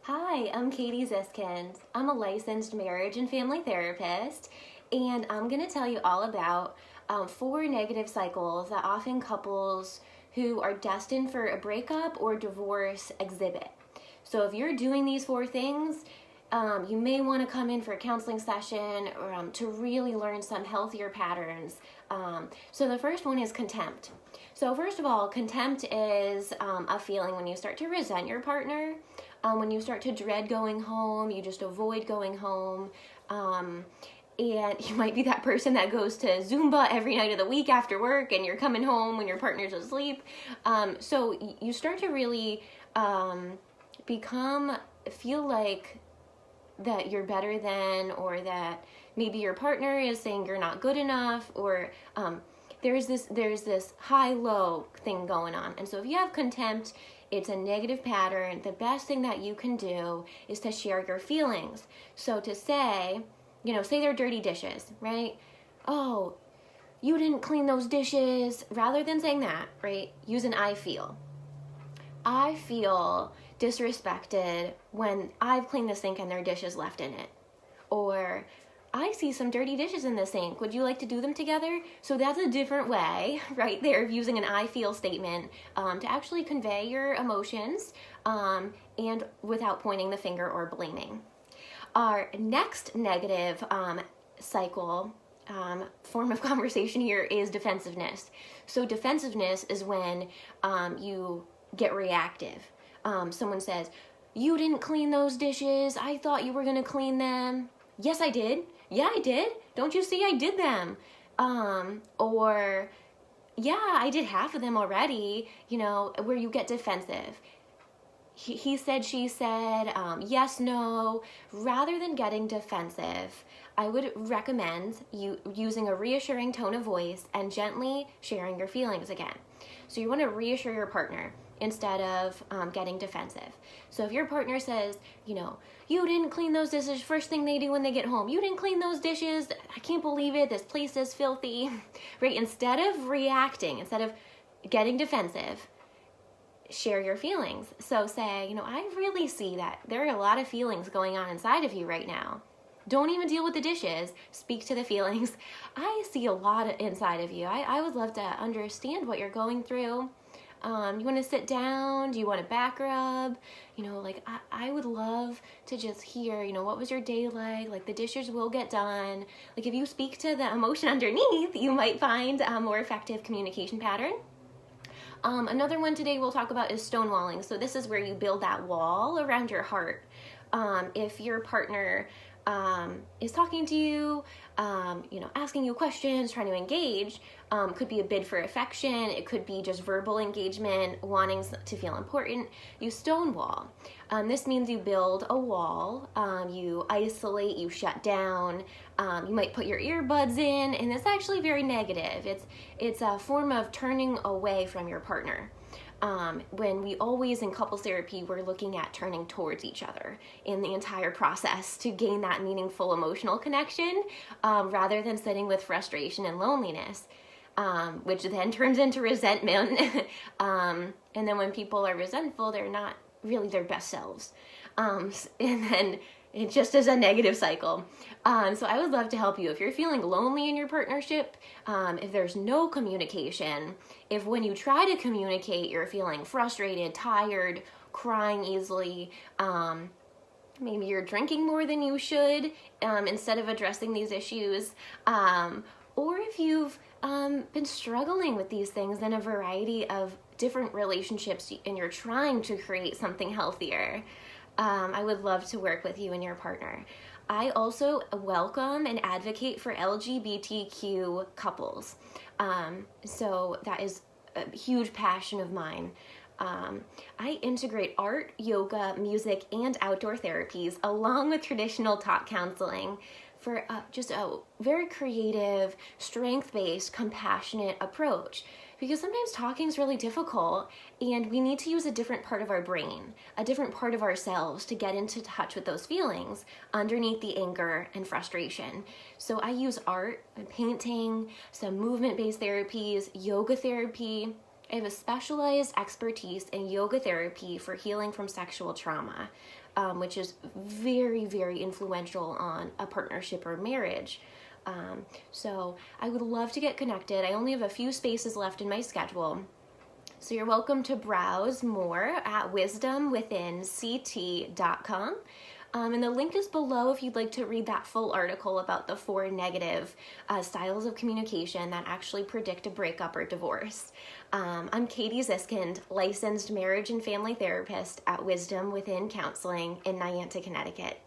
Hi, I'm Katie Ziskins. I'm a licensed marriage and family therapist, and I'm going to tell you all about 4 negative cycles that often couples who are destined for a breakup or divorce exhibit. So if you're doing these 4 things, you may want to come in for a counseling session or, to really learn some healthier patterns. So the first one is contempt. So first of all, contempt is a feeling when you start to resent your partner, when you start to dread going home, you just avoid going home. And you might be that person that goes to Zumba every night of the week after work and you're coming home when your partner's asleep. So you start to really feel like that you're better than, or that maybe your partner is saying you're not good enough, or there's this high-low thing going on. And so if you have contempt, it's a negative pattern. The best thing that you can do is to share your feelings. So to say, say they're dirty dishes, right? Oh, you didn't clean those dishes. Rather than saying that, right, use an I feel. I feel disrespected when I've cleaned the sink and there are dishes left in it. Or I see some dirty dishes in the sink. Would you like to do them together? So that's a different way, right there, of using an I feel statement to actually convey your emotions and without pointing the finger or blaming. Our next negative form of conversation here is defensiveness. So defensiveness is when you get reactive. Someone says, you didn't clean those dishes. I thought you were going to clean them. Yes, I did. Yeah, I did. Don't you see I did them? Or, yeah, I did half of them already, where you get defensive. He said, she said, yes, no. Rather than getting defensive, I would recommend you using a reassuring tone of voice and gently sharing your feelings again. So you want to reassure your partner instead of getting defensive. So if your partner says, you didn't clean those dishes, first thing they do when they get home, you didn't clean those dishes, I can't believe it, this place is filthy, right? Instead of reacting, instead of getting defensive, share your feelings. So say, I really see that there are a lot of feelings going on inside of you right now. Don't even deal with the dishes. Speak to the feelings. I see a lot inside of you. I would love to understand what you're going through. You want to sit down? Do you want a back rub? I would love to just hear, what was your day like? Like, the dishes will get done. Like, if you speak to the emotion underneath, you might find a more effective communication pattern. Another one today we'll talk about is stonewalling. So this is where you build that wall around your heart. If your partner is talking to you, asking you questions, trying to engage, could be a bid for affection. It could be just verbal engagement, wanting to feel important. You stonewall. This means you build a wall, you isolate, you shut down, you might put your earbuds in, and it's actually very negative. It's a form of turning away from your partner. When we always in couples therapy, we're looking at turning towards each other in the entire process to gain that meaningful emotional connection, rather than sitting with frustration and loneliness, which then turns into resentment. And then when people are resentful, they're not really their best selves. And then it just is a negative cycle. So I would love to help you. If you're feeling lonely in your partnership, if there's no communication, if when you try to communicate, you're feeling frustrated, tired, crying easily, maybe you're drinking more than you should instead of addressing these issues, or if you've been struggling with these things in a variety of different relationships and you're trying to create something healthier, I would love to work with you and your partner. I also welcome and advocate for LGBTQ couples. So that is a huge passion of mine. I integrate art, yoga, music, and outdoor therapies along with traditional talk counseling for just a very creative, strength-based, compassionate approach. Because sometimes talking is really difficult and we need to use a different part of our brain, a different part of ourselves to get into touch with those feelings underneath the anger and frustration. So I use art and painting, some movement-based therapies, yoga therapy, I have a specialized expertise in yoga therapy for healing from sexual trauma, which is very, very influential on a partnership or marriage. So I would love to get connected. I only have a few spaces left in my schedule. So you're welcome to browse more at wisdomwithinct.com. And the link is below if you'd like to read that full article about the 4 negative styles of communication that actually predict a breakup or divorce. I'm Katie Ziskind, licensed marriage and family therapist at Wisdom Within Counseling in Niantic, Connecticut.